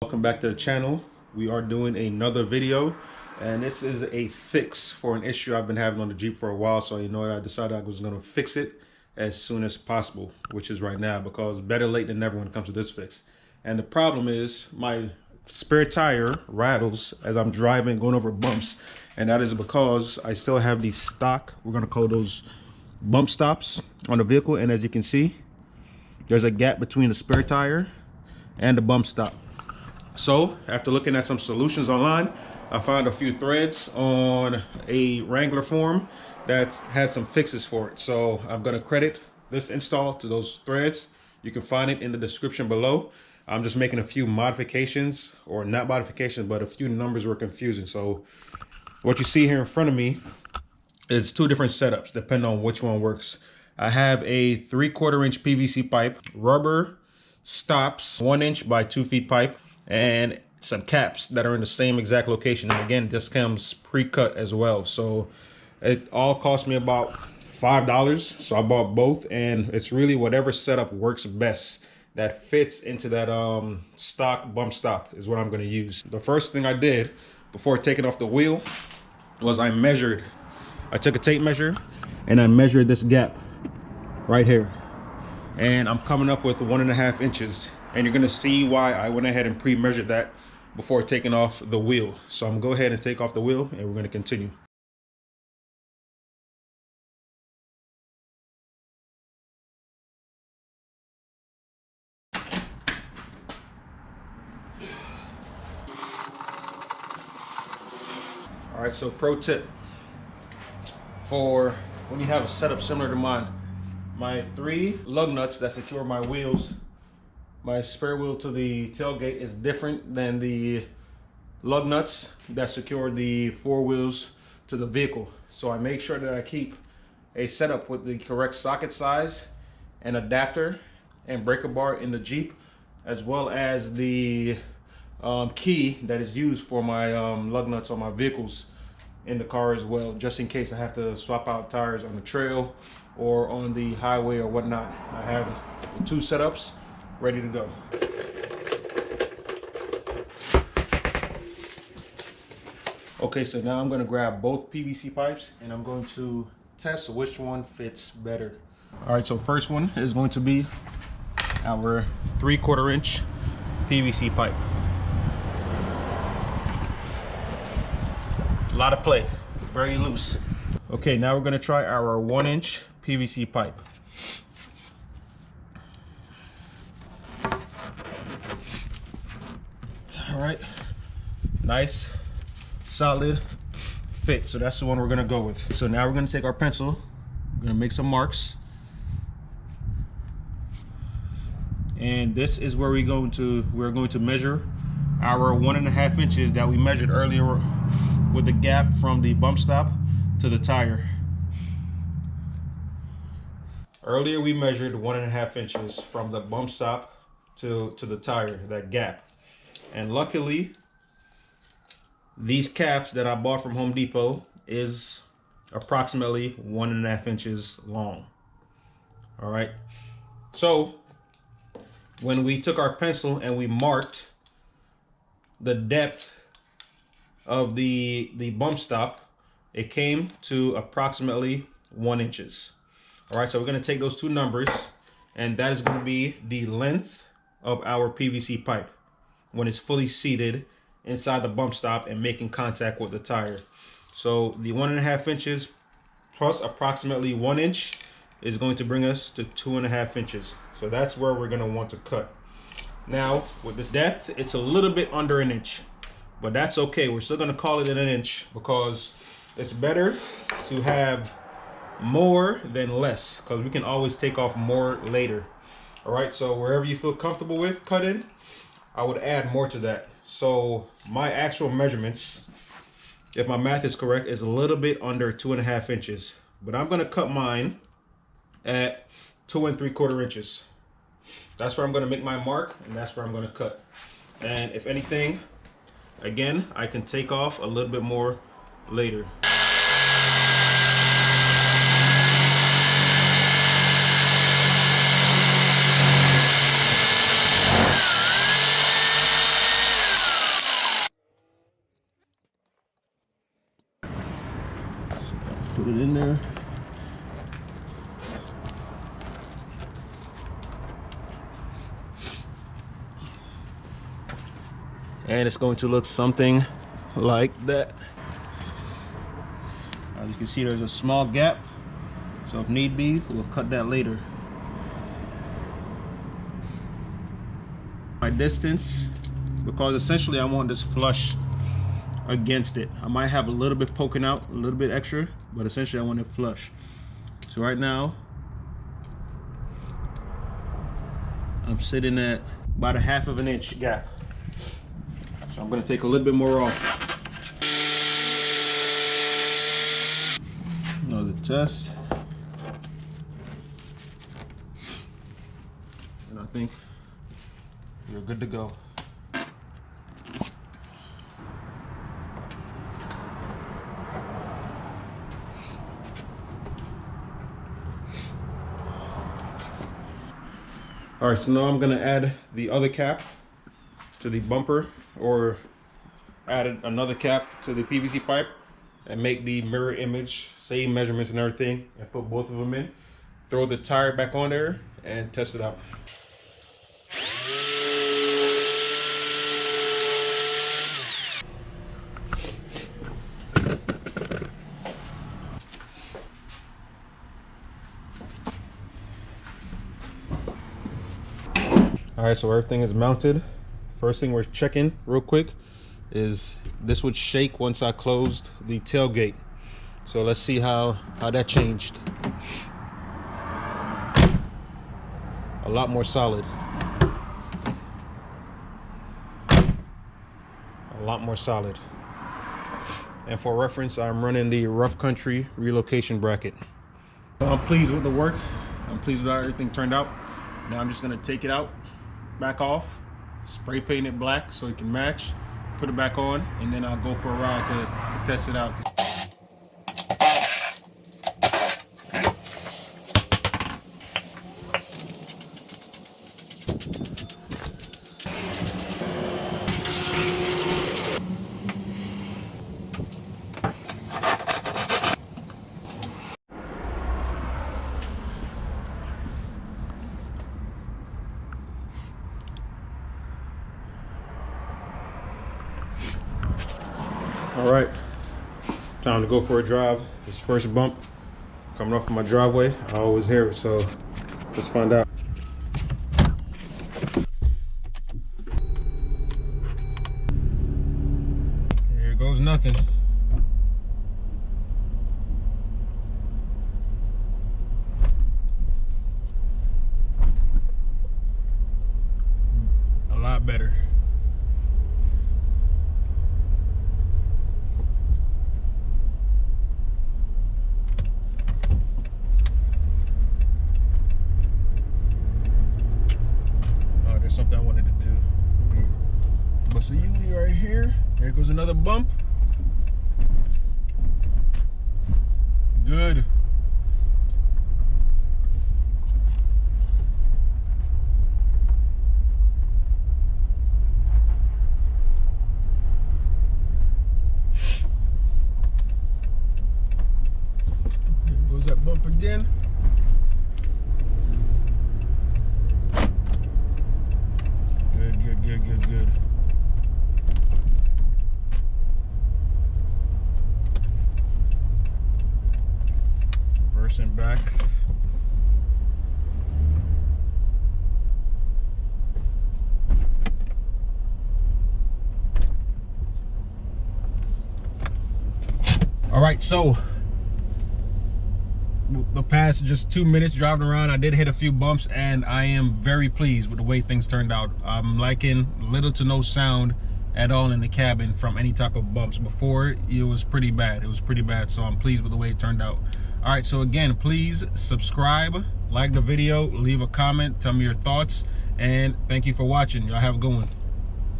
Welcome back to the channel. We are doing another video, and this is a fix for an issue I've been having on the Jeep for a while. So I decided I was going to fix it as soon as possible, which is right now, because better late than never when it comes to this fix. And the problem is my spare tire rattles as I'm driving, going over bumps, and that is because I still have these stock, we're going to call those bump stops on the vehicle. And as you can see, there's a gap between the spare tire and the bump stop. So after looking at some solutions online, I found a few threads on a Wrangler forum that had some fixes for it. So I'm going to credit this install to those threads. You can find it in the description below. I'm just making a few modifications, or not modifications, but a few numbers were confusing. So what you see here in front of me is two different setups depending on which one works. I have a 3/4 inch PVC pipe, rubber stops, 1 inch by 2 feet pipe, and some caps that are in the same exact location. And again, this comes pre-cut as well. So it all cost me about $5. So I bought both, and it's really whatever setup works best that fits into that stock bump stop is what I'm going to use. The first thing I did before taking off the wheel was I took a tape measure and I measured this gap right here, and I'm coming up with 1.5 inches. And you're gonna see why I went ahead and pre-measured that before taking off the wheel. So I'm gonna go ahead and take off the wheel, and we're gonna continue. All right, so pro tip for when you have a setup similar to mine, my 3 lug nuts that secure my wheels, my spare wheel to the tailgate, is different than the lug nuts that secure the 4 wheels to the vehicle. So I make sure that I keep a setup with the correct socket size and adapter and breaker bar in the Jeep, as well as the key that is used for my lug nuts on my vehicles in the car as well, just in case I have to swap out tires on the trail or on the highway or whatnot. I have the 2 setups ready to go. Okay, so now I'm going to grab both PVC pipes and I'm going to test which one fits better. All right, so first one is going to be our 3/4 inch PVC pipe. A lot of play, very loose. Okay, now we're going to try our 1 inch PVC pipe. All right, nice solid fit. So that's the one we're gonna go with. So now we're gonna take our pencil, we're gonna make some marks, and this is where we're going to measure our 1.5 inches that we measured earlier with the gap from the bump stop to the tire. Earlier we measured 1.5 inches from the bump stop to the tire, that gap. And luckily, these caps that I bought from Home Depot is approximately 1.5 inches long. All right. So when we took our pencil and we marked the depth of the bump stop, it came to approximately 1 inches. All right. So we're going to take those 2 numbers, and that is going to be the length of our PVC pipe when it's fully seated inside the bump stop and making contact with the tire. So the 1.5 inches plus approximately 1 inch is going to bring us to 2.5 inches. So that's where we're going to want to cut. Now with this depth, it's a little bit under 1 inch, but that's okay. We're still going to call it 1 inch because it's better to have more than less, because we can always take off more later. All right, so wherever you feel comfortable with cutting, I would add more to that. So my actual measurements, if my math is correct, is a little bit under 2.5 inches. But I'm going to cut mine at 2 3/4 inches. That's where I'm going to make my mark, and that's where I'm going to cut. And if anything, again, I can take off a little bit more later. Put it in there. And it's going to look something like that. As you can see, there's a small gap, so if need be, we'll cut that later. My distance, because essentially I want this flush against it. I might have a little bit poking out, a little bit extra, but essentially I want it flush. So right now, I'm sitting at about a 1/2 inch gap. So I'm going to take a little bit more off. Another test. And I think you're good to go. All right, so now I'm going to add the other cap to the bumper, or add another cap to the PVC pipe and make the mirror image, same measurements and everything, and put both of them in. Throw the tire back on there and test it out. All right, so everything is mounted. First thing we're checking real quick is this would shake once I closed the tailgate. So let's see how that changed. A lot more solid. A lot more solid. And for reference, I'm running the Rough Country relocation bracket. So I'm pleased with the work. I'm pleased with how everything turned out. Now I'm just gonna take it out, back off, spray paint it black so it can match, put it back on, and then I'll go for a ride to test it out. All right, time to go for a drive. This first bump coming off of my driveway, I always hear it, so let's find out. Here goes nothing. A lot better. Something I wanted to do. But see you right here. Here goes another bump. Good. Here goes that bump again. Good. Reversing back. All right, so the past just 2 minutes driving around, I did hit a few bumps, and I am very pleased with the way things turned out. I'm liking little to no sound at all in the cabin from any type of bumps. Before, it was pretty bad. So I'm pleased with the way it turned out. All right, so again, please subscribe, like the video, leave a comment, tell me your thoughts, and thank you for watching. Y'all have a good one.